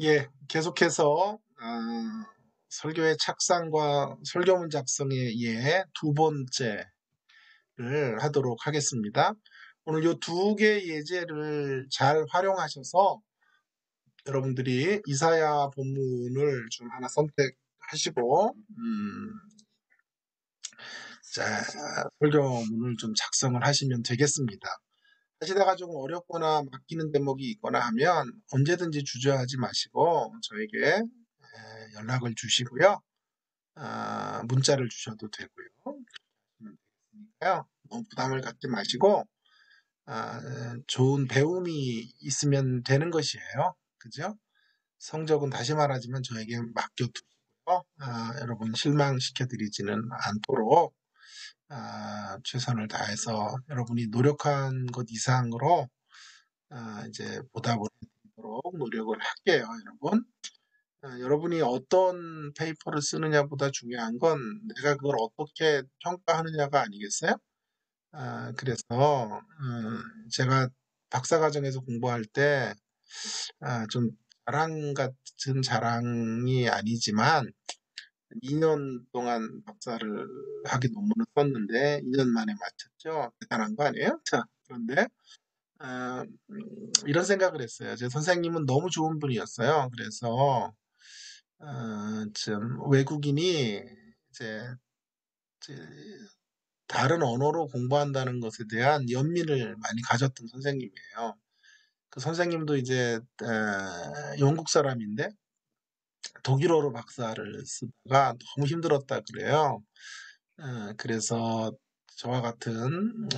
예, 계속해서 설교의 착상과 설교문 작성의 두 번째를 하도록 하겠습니다. 오늘 요 두 개의 예제를 잘 활용하셔서 여러분들이 이사야 본문을 좀 하나 선택하시고 자, 설교문을 좀 작성을 하시면 되겠습니다. 하시다가 조금 어렵거나 막히는 대목이 있거나 하면 언제든지 주저하지 마시고 저에게 연락을 주시고요. 문자를 주셔도 되고요. 그러시면 되겠으니까요. 너무 부담을 갖지 마시고 좋은 배움이 있으면 되는 것이에요. 그죠? 성적은 다시 말하지만 저에게 맡겨두시고요. 여러분 실망시켜드리지는 않도록 최선을 다해서 여러분이 노력한 것 이상으로 이제 보답을 해드리도록 노력을 할게요, 여러분. 여러분이 어떤 페이퍼를 쓰느냐보다 중요한 건 내가 그걸 어떻게 평가하느냐가 아니겠어요? 그래서 제가 박사과정에서 공부할 때 좀 자랑 같은 자랑이 아니지만 2년 동안 박사를 하기 논문을 썼는데 2년 만에 마쳤죠. 대단한 거 아니에요? 자, 그런데 이런 생각을 했어요. 제 선생님은 너무 좋은 분이었어요. 그래서 좀 외국인이 이제 다른 언어로 공부한다는 것에 대한 연민을 많이 가졌던 선생님이에요. 그 선생님도 이제 영국 사람인데 독일어로 박사를 쓰다가 너무 힘들었다 그래요. 그래서 저와 같은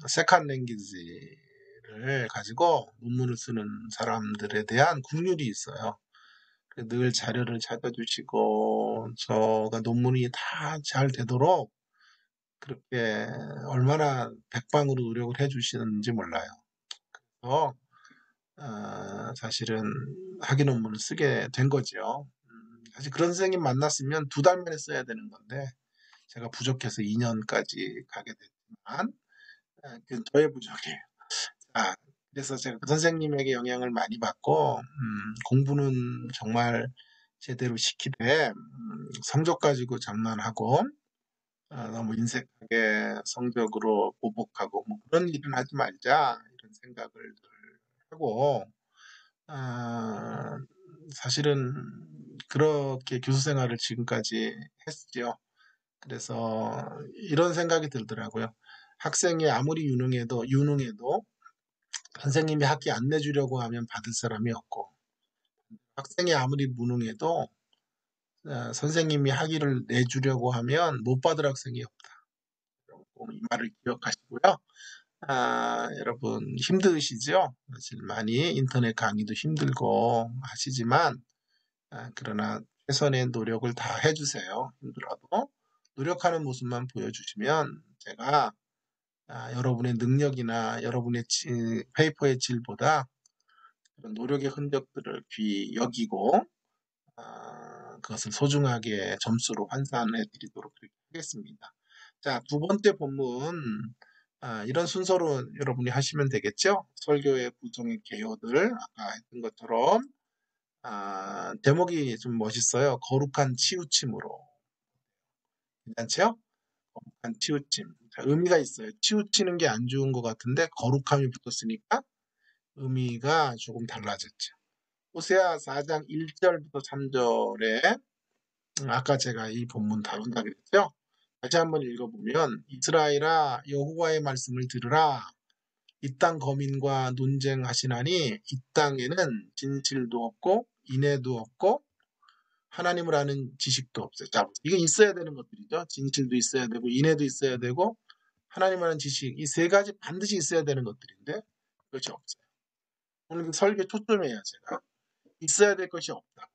세컨 랭귀지를 가지고 논문을 쓰는 사람들에 대한 국률이 있어요. 늘 자료를 찾아주시고 저가 논문이 다 잘 되도록 그렇게 얼마나 백방으로 노력을 해주시는지 몰라요. 그래서 사실은 학위 논문을 쓰게 된 거죠. 사실 그런 선생님 만났으면 2달 만에 써야 되는 건데 제가 부족해서 2년까지 가게 됐지만 그건 저의 부족이에요. 아, 그래서 제가 그 선생님에게 영향을 많이 받고 공부는 정말 제대로 시키되 성적 가지고 장난하고 너무 인색하게 성적으로 보복하고 뭐 그런 일은 하지 말자 이런 생각을 늘 하고 아, 사실은 그렇게 교수 생활을 지금까지 했죠. 그래서 이런 생각이 들더라고요. 학생이 아무리 유능해도 선생님이 학기 안 내주려고 하면 받을 사람이 없고 학생이 아무리 무능해도 선생님이 학위를 내주려고 하면 못 받을 학생이 없다. 이 말을 기억하시고요. 여러분 힘드시죠? 사실 많이 인터넷 강의도 힘들고 하시지만 그러나 최선의 노력을 다 해주세요. 힘들어도 노력하는 모습만 보여주시면 제가 여러분의 능력이나 여러분의 페이퍼의 질보다 그런 노력의 흔적들을 귀히 여기고 그것을 소중하게 점수로 환산해 드리도록 하겠습니다. 자, 두 번째 본문 이런 순서로 여러분이 하시면 되겠죠? 설교의 구성의 개요들 아까 했던 것처럼 제목이 좀 멋있어요. 거룩한 치우침으로. 괜찮죠? 거룩한 치우침. 자, 의미가 있어요. 치우치는 게 안 좋은 것 같은데 거룩함이 붙었으니까 의미가 조금 달라졌죠. 호세아 4장 1절부터 3절에 아까 제가 이 본문 다룬다 그랬죠. 다시 한번 읽어보면 이스라엘아 여호와의 말씀을 들으라. 이 땅 거민과 논쟁하시나니 이 땅에는 진실도 없고 인애도 없고 하나님을 아는 지식도 없어요. 자, 이게 있어야 되는 것들이죠. 진실도 있어야 되고 인애도 있어야 되고 하나님 아는 지식 이 세 가지 반드시 있어야 되는 것들인데 그것이 없어요. 오늘 그 설계 초점이에요. 제가 있어야 될 것이 없다.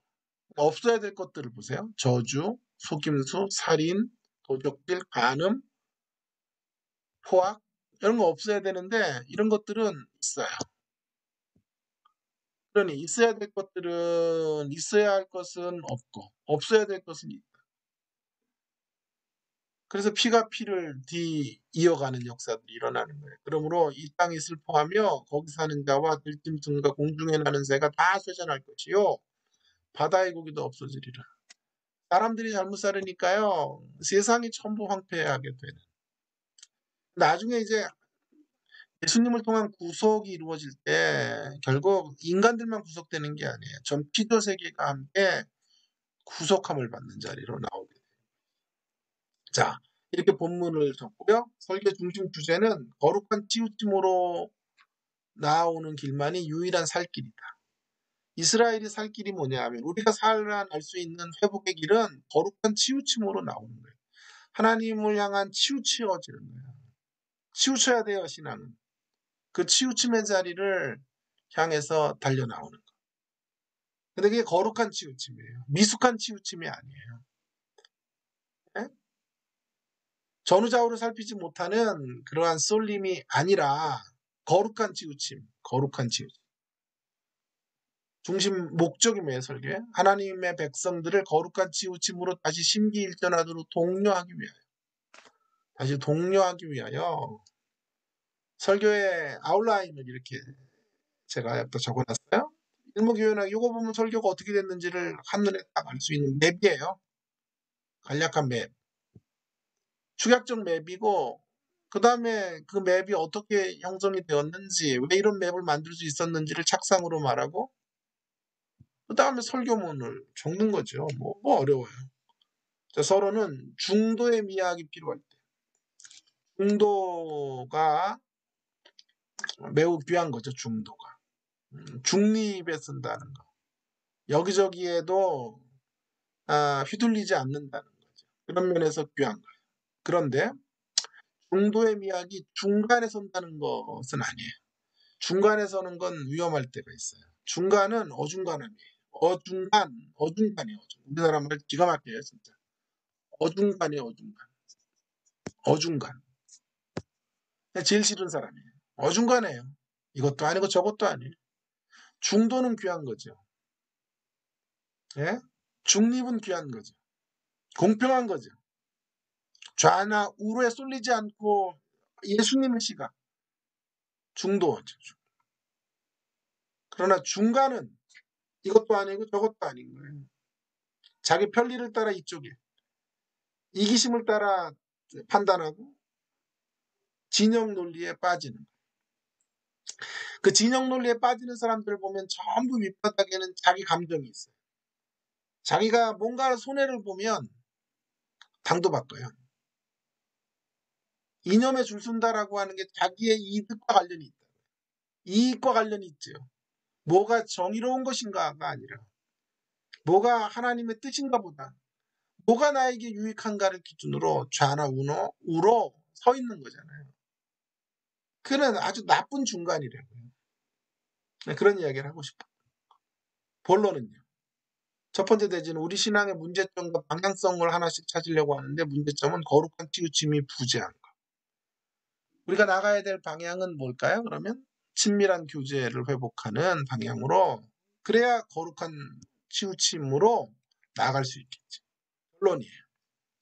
없어야 될 것들을 보세요. 저주, 속임수, 살인, 도적질, 간음, 포악 이런 거 없어야 되는데 이런 것들은 있어요. 그러니 있어야 될 것들은 있어야 할 것은 없고 없어야 될 것은 있다. 그래서 피가 피를 이어가는 역사들이 일어나는 거예요. 그러므로 이 땅이 슬퍼하며 거기 사는 자와 들짐승과 공중에 나는 새가 다 쇠잔할 것이요 바다의 고기도 없어지리라. 사람들이 잘못 살으니까요. 세상이 전부 황폐하게 되는. 나중에 이제 예수님을 통한 구속이 이루어질 때 결국 인간들만 구속되는 게 아니에요. 전 피조 세계가 함께 구속함을 받는 자리로 나오게 돼요. 자, 이렇게 본문을 적고요. 설교 중심 주제는 거룩한 치우침으로 나오는 길만이 유일한 살 길이다. 이스라엘이 살 길이 뭐냐 하면 우리가 살아날 수 있는 회복의 길은 거룩한 치우침으로 나오는 거예요. 하나님을 향한 치우쳐지는 거예요. 치우쳐야 돼요, 신앙은. 그 치우침의 자리를 향해서 달려나오는 거예요. 근데 그게 거룩한 치우침이에요. 미숙한 치우침이 아니에요. 네? 전후좌우를 살피지 못하는 그러한 쏠림이 아니라 거룩한 치우침, 거룩한 치우침. 중심 목적이 뭐예요, 설교에? 하나님의 백성들을 거룩한 치우침으로 다시 심기일전하도록 독려하기 위하여. 다시 독려하기 위하여 설교의 아웃라인을 이렇게 제가 옆에 적어놨어요. 일목요연하게 이거 보면 설교가 어떻게 됐는지를 한눈에 딱 알 수 있는 맵이에요. 간략한 맵. 축약적 맵이고 그 다음에 그 맵이 어떻게 형성이 되었는지 왜 이런 맵을 만들 수 있었는지를 착상으로 말하고 그 다음에 설교문을 적는 거죠. 뭐 어려워요. 자, 서로는 중도의 미학이 필요할 때 중도가 매우 귀한 거죠. 중도가. 중립에 쓴다는 거. 여기저기에도 휘둘리지 않는다는 거죠. 그런 면에서 귀한 거예요. 그런데 중도의 미학이 중간에 선다는 것은 아니에요. 중간에 서는 건 위험할 때가 있어요. 중간은 어중간함이에요. 어중간이에요. 우리나라 말 기가 막혀요, 진짜. 어중간이에요, 어중간. 어중간. 제일 싫은 사람이에요. 어중간해요. 이것도 아니고 저것도 아니에요. 중도는 귀한 거죠. 예? 중립은 귀한 거죠. 공평한 거죠. 좌나 우로에 쏠리지 않고 예수님의 시각. 중도죠. 그러나 중간은 이것도 아니고 저것도 아닌 거예요. 자기 편리를 따라 이쪽에 이기심을 따라 판단하고 진영 논리에 빠지는. 그 진영 논리에 빠지는 사람들을 보면 전부 밑바닥에는 자기 감정이 있어요. 자기가 뭔가 손해를 보면 당도 바꿔요. 이념에 줄선다라고 하는 게 자기의 이득과 관련이 있다. 이익과 관련이 있죠. 뭐가 정의로운 것인가가 아니라 뭐가 하나님의 뜻인가 보다. 뭐가 나에게 유익한가를 기준으로 좌나 우로 서 있는 거잖아요. 그는 아주 나쁜 중간이라고요. 그런 이야기를 하고 싶어요. 본론은요. 첫 번째 대지는 우리 신앙의 문제점과 방향성을 하나씩 찾으려고 하는데 문제점은 거룩한 치우침이 부재한 것. 우리가 나가야 될 방향은 뭘까요? 그러면 친밀한 교제를 회복하는 방향으로 그래야 거룩한 치우침으로 나아갈 수 있겠죠. 본론이에요.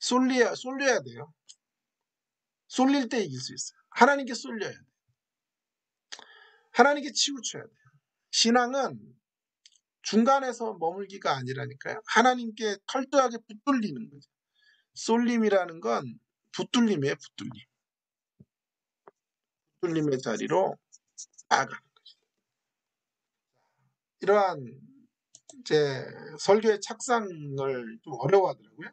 쏠려야 돼요. 쏠릴 때 이길 수 있어요. 하나님께 쏠려야 돼요. 하나님께 치우쳐야 돼요. 신앙은 중간에서 머물기가 아니라니까요. 하나님께 철저하게 붙들리는 거죠. 쏠림이라는 건 붙들림이에요. 붙들림의 자리로 나아가는 거죠. 이러한 이제 설교의 착상을 좀 어려워하더라고요.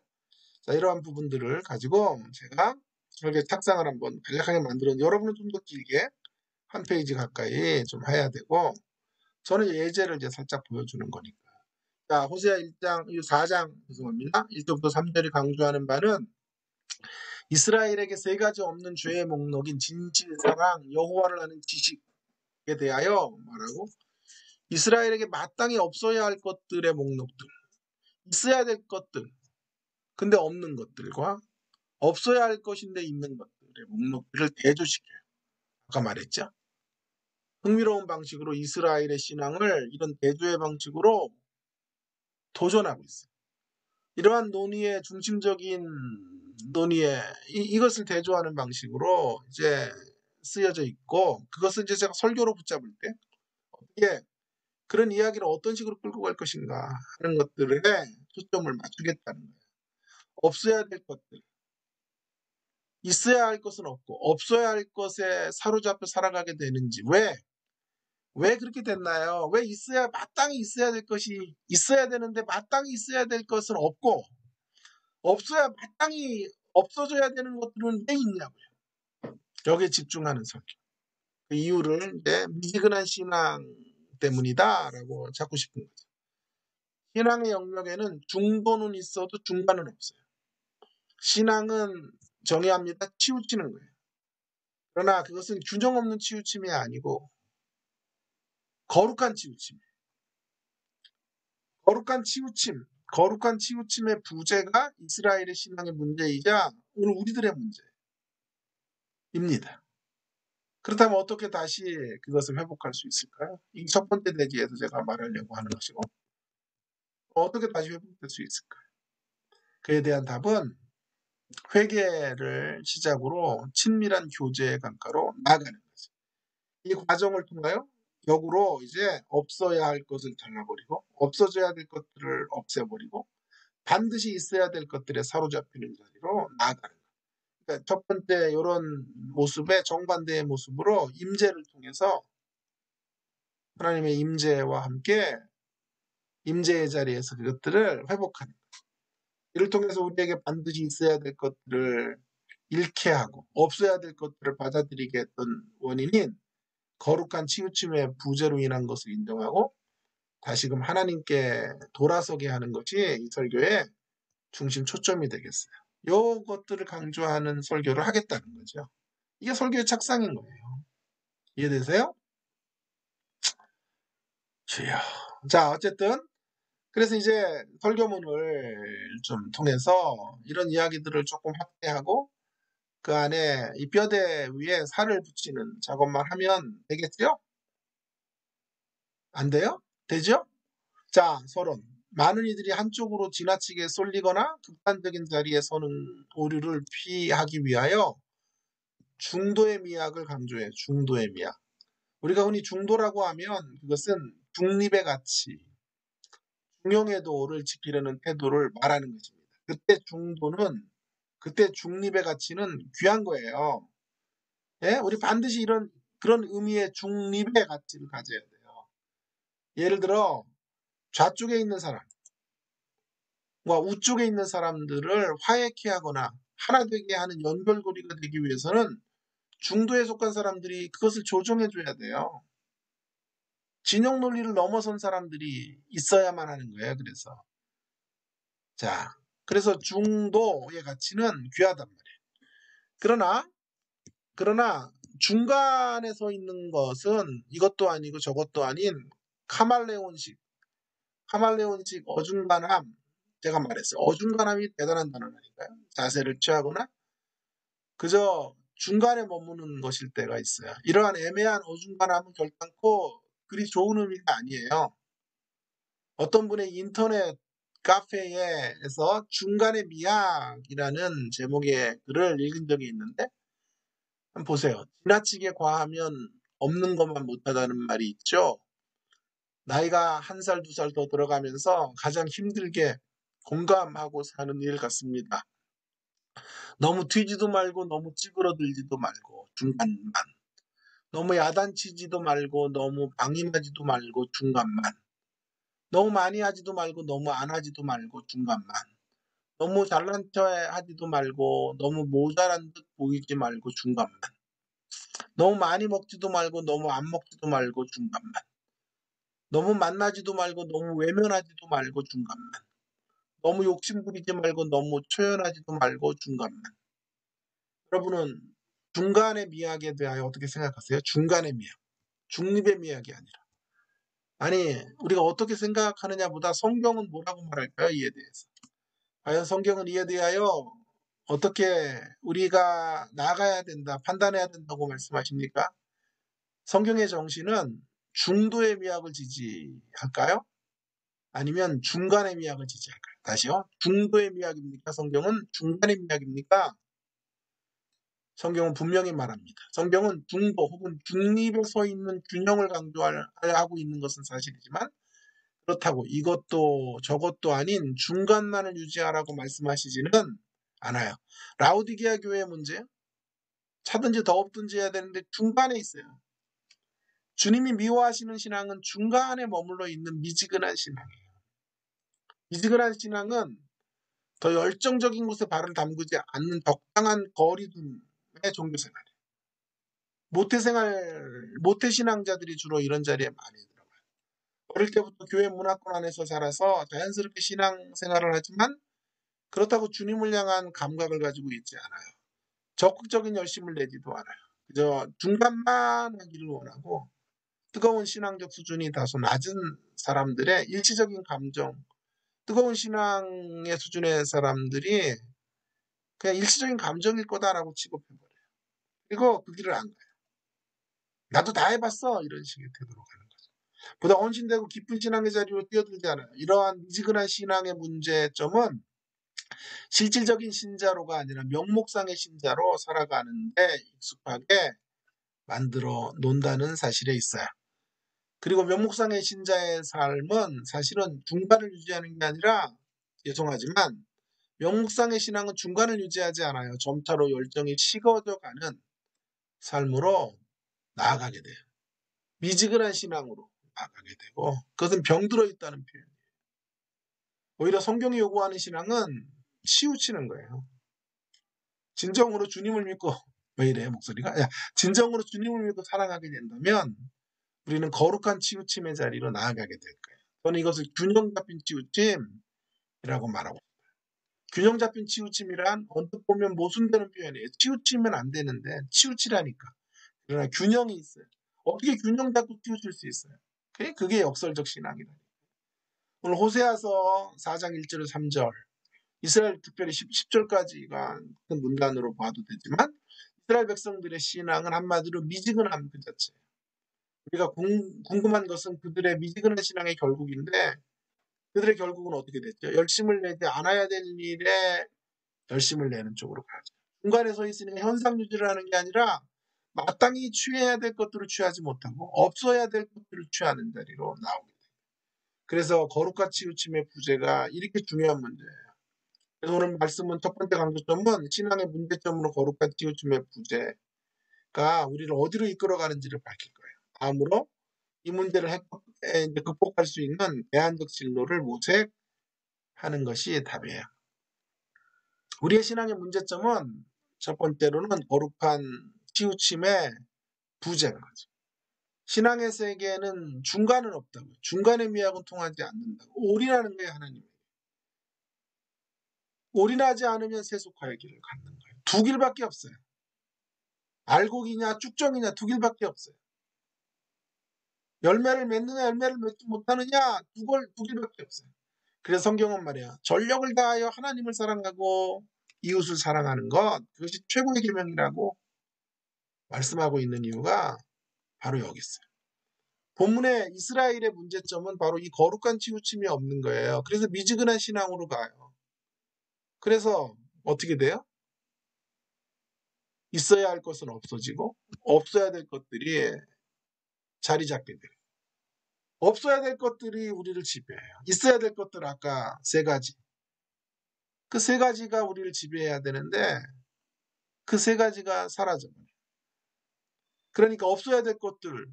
자, 이러한 부분들을 가지고 제가 설교의 착상을 한번 간략하게 만들었는데 여러분은 좀 더 길게 한 페이지 가까이 좀 해야 되고 저는 예제를 이제 살짝 보여주는 거니까. 자, 호세아 1장, 4장 죄송합니다. 1절부터 3절이 강조하는 바는 이스라엘에게 세 가지 없는 죄의 목록인 진실, 사랑, 여호와를 아는 지식에 대하여 말하고 이스라엘에게 마땅히 없어야 할 것들의 목록들, 있어야 될 것들, 근데 없는 것들과 없어야 할 것인데 있는 것들의 목록들을 대조시켜요. 아까 말했죠. 흥미로운 방식으로 이스라엘의 신앙을 이런 대조의 방식으로 도전하고 있어요. 이러한 논의의 중심적인 논의에 이것을 대조하는 방식으로 이제 쓰여져 있고, 그것을 이제 제가 설교로 붙잡을 때 어떻게 그런 이야기를 어떤 식으로 끌고 갈 것인가 하는 것들에 초점을 맞추겠다는 거예요. 없어야 될 것들, 있어야 할 것은 없고 없어야 할 것에 사로잡혀 살아가게 되는지, 왜 그렇게 됐나요? 왜 마땅히 있어야 될 것이 있어야 되는데 마땅히 있어야 될 것은 없고 없어야 마땅히 없어져야 되는 것들은 왜 있냐고요. 여기에 집중하는 설교. 그 이유를 이제 미지근한 신앙 때문이다라고 찾고 싶은 거죠. 신앙의 영역에는 중도는 있어도 중간은 없어요. 신앙은 정의합니다. 치우치는 거예요. 그러나 그것은 균형 없는 치우침이 아니고 거룩한 치우침. 거룩한 치우침의 부재가 이스라엘의 신앙의 문제이자 오늘 우리들의 문제입니다. 그렇다면 어떻게 다시 그것을 회복할 수 있을까요? 이 첫 번째 대지에서 제가 말하려고 하는 것이고, 어떻게 다시 회복될 수 있을까요? 그에 대한 답은 회개를 시작으로 친밀한 교제의 강가로 나아가는 거죠. 이 과정을 통하여 역으로 이제 없어야 할 것을 잘라버리고 없어져야 될 것들을 없애버리고 반드시 있어야 될 것들에 사로잡히는 자리로 나아가는 거예요. 그러니까 첫 번째 이런 모습의 정반대의 모습으로 임재를 통해서 하나님의 임재와 함께 임재의 자리에서 그것들을 회복하는 거예요. 이를 통해서 우리에게 반드시 있어야 될 것들을 잃게 하고 없어야 될 것들을 받아들이게 했던 원인인 거룩한 치우침의 부재로 인한 것을 인정하고 다시금 하나님께 돌아서게 하는 것이 이 설교의 중심 초점이 되겠어요. 이것들을 강조하는 설교를 하겠다는 거죠. 이게 설교의 착상인 거예요. 이해되세요? 주여. 자, 어쨌든 그래서 이제 설교문을 좀 통해서 이런 이야기들을 조금 확대하고 그 안에 이 뼈대 위에 살을 붙이는 작업만 하면 되겠죠? 안 돼요? 되죠? 자, 서론. 많은 이들이 한쪽으로 지나치게 쏠리거나 극단적인 자리에 서는 오류를 피하기 위하여 중도의 미학을 강조해. 중도의 미학. 우리가 흔히 중도라고 하면 그것은 중립의 가치, 중용의 도를 지키려는 태도를 말하는 것입니다. 그때 중립의 가치는 귀한 거예요. 예? 우리 반드시 그런 의미의 중립의 가치를 가져야 돼요. 예를 들어 좌쪽에 있는 사람과 우쪽에 있는 사람들을 화해케 하거나 하나 되게 하는 연결고리가 되기 위해서는 중도에 속한 사람들이 그것을 조정해 줘야 돼요. 진영 논리를 넘어선 사람들이 있어야만 하는 거예요. 그래서 중도의 가치는 귀하단 말이에요. 그러나 중간에 서 있는 것은 이것도 아니고 저것도 아닌 카말레온식 어중간함. 제가 말했어요. 어중간함이 대단한 단어는 아닐까요? 자세를 취하거나 그저 중간에 머무는 것일 때가 있어요. 이러한 애매한 어중간함은 결단코 그리 좋은 의미가 아니에요. 어떤 분의 인터넷 카페에서 중간의 미학이라는 제목의 글을 읽은 적이 있는데 한번 보세요. 지나치게 과하면 없는 것만 못하다는 말이 있죠. 나이가 한 살, 두 살 더 들어가면서 가장 힘들게 공감하고 사는 일 같습니다. 너무 튀지도 말고 너무 찌그러들지도 말고 중간만. 너무 야단치지도 말고 너무 방임하지도 말고 중간만. 너무 많이 하지도 말고 너무 안 하지도 말고 중간만. 너무 잘난 척 하지도 말고 너무 모자란 듯 보이지 말고 중간만. 너무 많이 먹지도 말고 너무 안 먹지도 말고 중간만. 너무 만나지도 말고 너무 외면하지도 말고 중간만. 너무 욕심부리지 말고 너무 초연하지도 말고 중간만. 여러분은 중간의 미학에 대하여 어떻게 생각하세요? 중간의 미학. 중립의 미학이 아니라. 아니, 우리가 어떻게 생각하느냐보다 성경은 뭐라고 말할까요? 이에 대해서. 과연 성경은 이에 대하여 어떻게 우리가 나아가야 된다, 판단해야 된다고 말씀하십니까? 성경의 정신은 중도의 미학을 지지할까요? 아니면 중간의 미학을 지지할까요? 다시요. 중도의 미학입니까? 성경은 중간의 미학입니까? 성경은 분명히 말합니다. 성경은 중도 혹은 중립에 서 있는 균형을 강조하고 있는 것은 사실이지만 그렇다고 이것도 저것도 아닌 중간만을 유지하라고 말씀하시지는 않아요. 라우디게아 교회의 문제, 차든지 더없든지 해야 되는데 중간에 있어요. 주님이 미워하시는 신앙은 중간에 머물러 있는 미지근한 신앙이에요. 미지근한 신앙은 더 열정적인 곳에 발을 담그지 않는 적당한 거리둠의 종교생활이에요. 모태신앙자들이 주로 이런 자리에 많이 들어가요. 어릴 때부터 교회 문화권 안에서 자라서 자연스럽게 신앙생활을 하지만 그렇다고 주님을 향한 감각을 가지고 있지 않아요. 적극적인 열심을 내지도 않아요. 그저 중간만 하기를 원하고 뜨거운 신앙적 수준이 다소 낮은 사람들의 일시적인 감정, 뜨거운 신앙의 수준의 사람들이 그냥 일시적인 감정일 거다라고 취급해버려요. 그리고 그 길을 안 가요. 나도 다 해봤어. 이런 식의 태도로 가는 거죠. 보다 헌신되고 깊은 신앙의 자리로 뛰어들지 않아요. 이러한 미지근한 신앙의 문제점은 실질적인 신자로가 아니라 명목상의 신자로 살아가는데 익숙하게 만들어 놓는다는 사실에 있어요. 그리고 명목상의 신자의 삶은 사실은 중간을 유지하는 게 아니라 죄송하지만 명목상의 신앙은 중간을 유지하지 않아요. 점차로 열정이 식어져 가는 삶으로 나아가게 돼요. 미지근한 신앙으로 나아가게 되고 그것은 병들어 있다는 표현이에요. 오히려 성경이 요구하는 신앙은 치우치는 거예요. 진정으로 주님을 믿고 왜 이래 목소리가? 진정으로 주님을 믿고 살아가게 된다면 우리는 거룩한 치우침의 자리로 나아가게 될 거예요. 저는 이것을 균형 잡힌 치우침이라고 말하고 있어요. 균형 잡힌 치우침이란 언뜻 보면 모순되는 표현이에요. 치우치면 안 되는데 치우치라니까. 그러나 균형이 있어요. 어떻게 균형 잡고 치우칠 수 있어요? 그게 역설적 신앙이다. 오늘 호세아서 4장 1절 3절 이스라엘 특별히 10절까지가 큰 문단으로 봐도 되지만 이스라엘 백성들의 신앙은 한마디로 미지근함 그 자체예요. 우리가 궁금한 것은 그들의 미지근한 신앙의 결국인데 그들의 결국은 어떻게 됐죠? 열심을 내지 않아야 될 일에 열심을 내는 쪽으로 가죠. 중간에 서 있으니까 현상 유지를 하는 게 아니라 마땅히 취해야 될 것들을 취하지 못하고 없어야 될 것들을 취하는 자리로 나오게 돼요. 그래서 거룩과 치우침의 부재가 이렇게 중요한 문제예요. 그래서 오늘 말씀은 첫 번째 강조점은 신앙의 문제점으로 거룩과 치우침의 부재가 우리를 어디로 이끌어가는지를 밝힐 거예요. 다음으로 이 문제를 극복할 수 있는 대안적 진로를 모색하는 것이 답이에요. 우리의 신앙의 문제점은 첫 번째로는 거룩한 치우침의 부재인 거죠. 신앙의 세계에는 중간은 없다고. 중간의 미학은 통하지 않는다고. 올인하는 거예요, 하나님. 올인하지 않으면 세속화의 길을 갖는 거예요. 두 길밖에 없어요. 알곡이냐 쭉정이냐 두 길밖에 없어요. 열매를 맺느냐 열매를 맺지 못하느냐 두 길밖에 없어요. 그래서 성경은 말이야. 전력을 다하여 하나님을 사랑하고 이웃을 사랑하는 것 그것이 최고의 계명이라고 말씀하고 있는 이유가 바로 여기 있어요. 본문의 이스라엘의 문제점은 바로 이 거룩한 치우침이 없는 거예요. 그래서 미지근한 신앙으로 가요. 그래서 어떻게 돼요? 있어야 할 것은 없어지고 없어야 될 것들이 자리 잡게 돼요. 없어야 될 것들이 우리를 지배해요. 있어야 될 것들 아까 세 가지. 그 세 가지가 우리를 지배해야 되는데 그 세 가지가 사라져버려요. 그러니까 없어야 될 것들,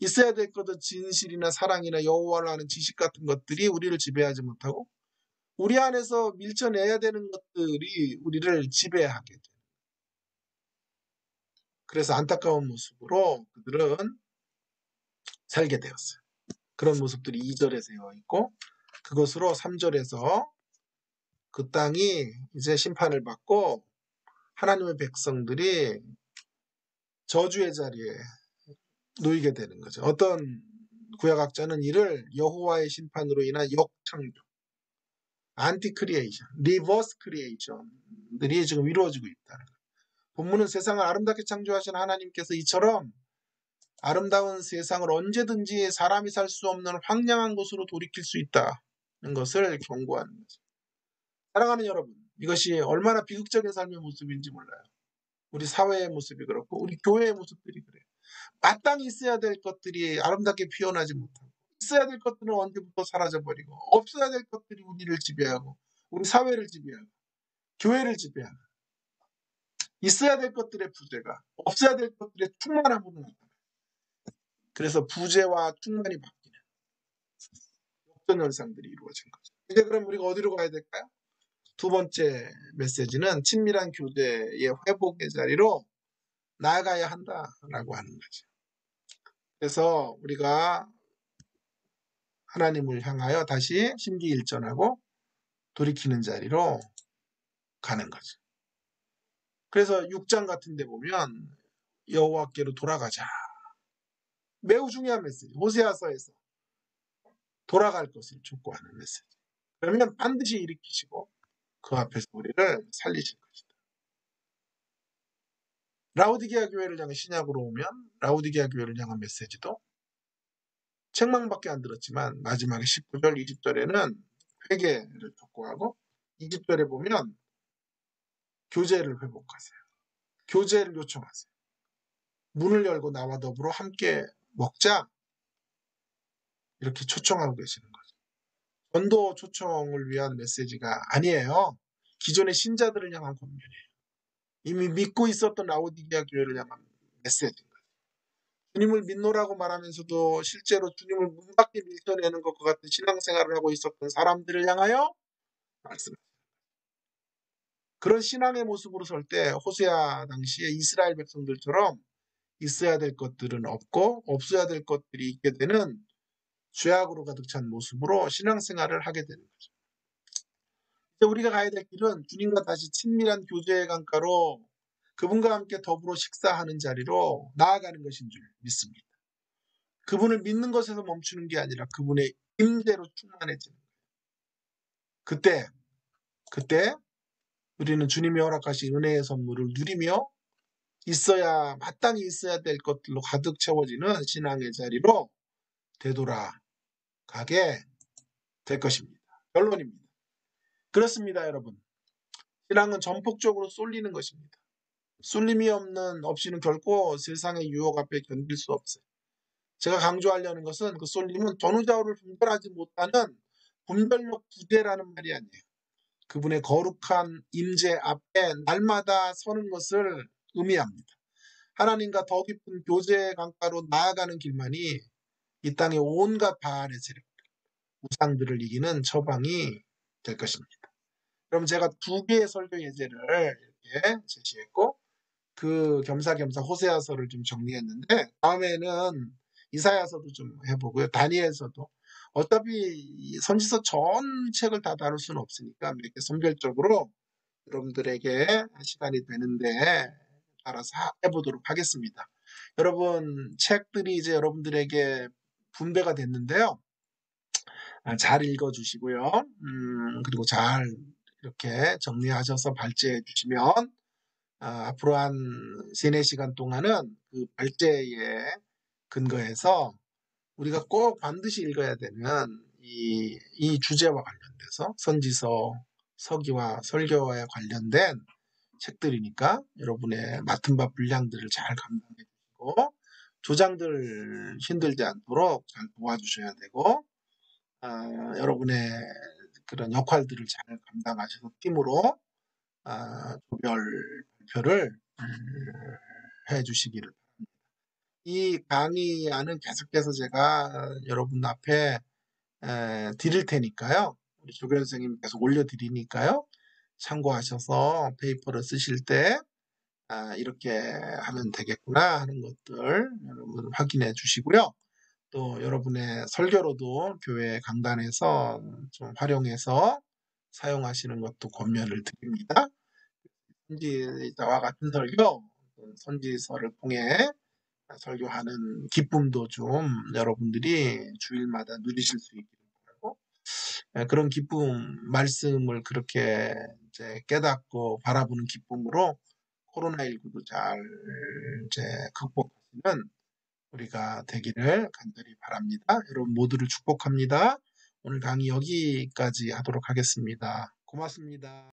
있어야 될 것은 진실이나 사랑이나 여호와를 아는 지식 같은 것들이 우리를 지배하지 못하고 우리 안에서 밀쳐내야 되는 것들이 우리를 지배하게 돼요. 그래서 안타까운 모습으로 그들은 살게 되었어요. 그런 모습들이 2절에 되어 있고 그것으로 3절에서 그 땅이 이제 심판을 받고 하나님의 백성들이 저주의 자리에 놓이게 되는 거죠. 어떤 구약학자는 이를 여호와의 심판으로 인한 역창조, 안티크리에이션, 리버스 크리에이션들이 지금 이루어지고 있다는 거예요. 본문은 세상을 아름답게 창조하신 하나님께서 이처럼 아름다운 세상을 언제든지 사람이 살 수 없는 황량한 곳으로 돌이킬 수 있다. 것을 경고하는 거죠. 사랑하는 여러분, 이것이 얼마나 비극적인 삶의 모습인지 몰라요. 우리 사회의 모습이 그렇고 우리 교회의 모습들이 그래요. 마땅히 있어야 될 것들이 아름답게 피어나지 못하고, 있어야 될 것들은 언제부터 사라져버리고, 없어야 될 것들이 우리를 지배하고, 우리 사회를 지배하고, 교회를 지배하고, 있어야 될 것들의 부재가 없어야 될 것들의 충만함으로 나타나요. 그래서 부재와 충만이 바뀌는 역전 현상들이 이루어진 거죠. 이제 그럼 우리가 어디로 가야 될까요? 두 번째 메시지는 친밀한 교제의 회복의 자리로 나아가야 한다라고 하는 거죠. 그래서 우리가 하나님을 향하여 다시 심기일전하고 돌이키는 자리로 가는 거죠. 그래서 6장 같은 데 보면 여호와께로 돌아가자. 매우 중요한 메시지. 호세아서에서 돌아갈 것을 촉구하는 메시지. 그러면 반드시 일으키시고 그 앞에서 우리를 살리실 것이다. 라오디게아 교회를 향해 신약으로 오면 라오디게아 교회를 향한 메시지도 책망밖에 안 들었지만 마지막에 19절, 20절에는 회개를 촉구하고 20절에 보면 교제를 회복하세요. 교제를 요청하세요. 문을 열고 나와 더불어 함께 먹자. 이렇게 초청하고 계시는 거죠. 전도 초청을 위한 메시지가 아니에요. 기존의 신자들을 향한 권면이에요. 이미 믿고 있었던 라오디게아 교회를 향한 메시지인 거예요. 주님을 믿노라고 말하면서도 실제로 주님을 문 밖에 밀쳐내는 것과 같은 신앙생활을 하고 있었던 사람들을 향하여 말씀하세요. 그런 신앙의 모습으로 설 때 호세아 당시에 이스라엘 백성들처럼 있어야 될 것들은 없고 없어야 될 것들이 있게 되는 죄악으로 가득 찬 모습으로 신앙생활을 하게 되는 거죠. 이제 우리가 가야 될 길은 주님과 다시 친밀한 교제의 강가로 그분과 함께 더불어 식사하는 자리로 나아가는 것인 줄 믿습니다. 그분을 믿는 것에서 멈추는 게 아니라 그분의 임재로 충만해지는 거예요. 그때 우리는 주님이 허락하신 은혜의 선물을 누리며 있어야 마땅히 있어야 될 것들로 가득 채워지는 신앙의 자리로 되돌아가게 될 것입니다. 결론입니다. 그렇습니다, 여러분. 신앙은 전폭적으로 쏠리는 것입니다. 쏠림이 없이는 결코 세상의 유혹 앞에 견딜 수 없어요. 제가 강조하려는 것은 그 쏠림은 전후좌우를 분별하지 못하는 분별력 부재라는 말이 아니에요. 그분의 거룩한 임재 앞에 날마다 서는 것을 의미합니다. 하나님과 더 깊은 교제의 강가로 나아가는 길만이 이 땅의 온갖 바알의 세력, 우상들을 이기는 처방이 될 것입니다. 그럼 제가 두 개의 설교 예제를 이렇게 제시했고 그 겸사겸사 호세아서를 좀 정리했는데 다음에는 이사야서도 좀 해보고요. 다니엘서도 어차피 선지서 전 책을 다 다룰 수는 없으니까 이렇게 선별적으로 여러분들에게 시간이 되는데 따라서 해보도록 하겠습니다. 여러분 책들이 이제 여러분들에게 분배가 됐는데요. 잘 읽어주시고요. 그리고 잘 이렇게 정리하셔서 발제해 주시면 앞으로 한 3, 4시간 동안은 그 발제에 근거해서 우리가 꼭 반드시 읽어야 되는 이 주제와 관련돼서 선지서, 서기와 설교와 관련된 책들이니까 여러분의 맡은 바 분량들을 잘 감당해 주시고 조장들 힘들지 않도록 잘 도와주셔야 되고 여러분의 그런 역할들을 잘 감당하셔서 팀으로 조별 발표를 해주시기를 바랍니다. 이 강의안은 계속해서 제가 여러분 앞에 드릴 테니까요. 우리 조교 선생님 계속 올려드리니까요. 참고하셔서 페이퍼를 쓰실 때 이렇게 하면 되겠구나 하는 것들 여러분 확인해 주시고요. 또 여러분의 설교로도 교회 강단에서 좀 활용해서 사용하시는 것도 권면을 드립니다. 선지자와 같은 설교, 선지서를 통해 설교하는 기쁨도 좀 여러분들이 주일마다 누리실 수 있기를 바라고 그런 기쁨, 말씀을 그렇게 이제 깨닫고 바라보는 기쁨으로 코로나19도 잘 이제 극복하시는 우리가 되기를 간절히 바랍니다. 여러분 모두를 축복합니다. 오늘 강의 여기까지 하도록 하겠습니다. 고맙습니다.